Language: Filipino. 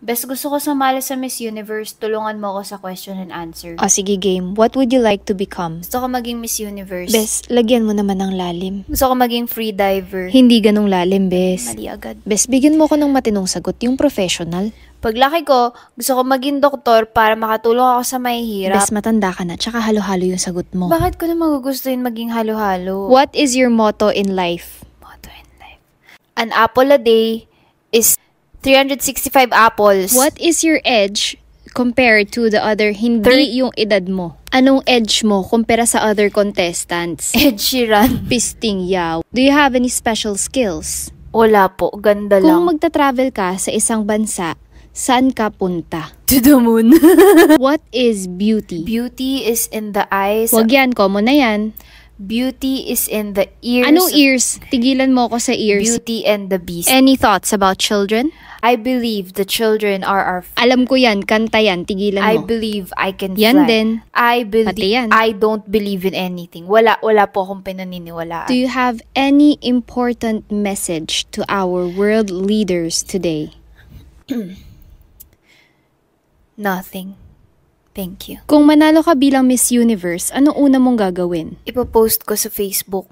Bes, gusto ko sumali sa Miss Universe. Tulungan mo ako sa question and answer. O sige game, what would you like to become? Gusto ko maging Miss Universe. Bes, lagyan mo naman ng lalim. Gusto ko maging free diver. Hindi ganong lalim, Bes. Mali agad. Bes, bigyan mo ko ng matinong sagot, yung professional. Paglaki ko, gusto ko maging doktor para makatulong ako sa mahihirap. Bes, matanda ka na, tsaka halo-halo yung sagot mo. Bakit ko na magugustuhin maging halo-halo? What is your motto in life? Motto in life. An apple a day is 365 apples. What is your edge compared to the other, hindi yung edad mo? Anong edge mo kumpara sa other contestants? Ed Sheeran. Pisting yaw. Do you have any special skills? Wala po, ganda Kung lang. magta-travel ka sa isang bansa, saan ka punta? To the moon. What is beauty? Beauty is in the eyes. Wag yan, common na yan. Beauty is in the ears. Anong ears? Tigilan mo ko sa ears. Beauty and the Beast. Any thoughts about children? I believe the children are our Alam ko yan, kanta yan, tigilan I mo. believe I can Yan fly. din. I Pati believe yan. I don't believe in anything. Wala po akong pinaniniwalaan. Do you have any important message to our world leaders today? Nothing. Thank you. Kung manalo ka bilang Miss Universe, ano una mong gagawin? Ipo-post ko sa Facebook.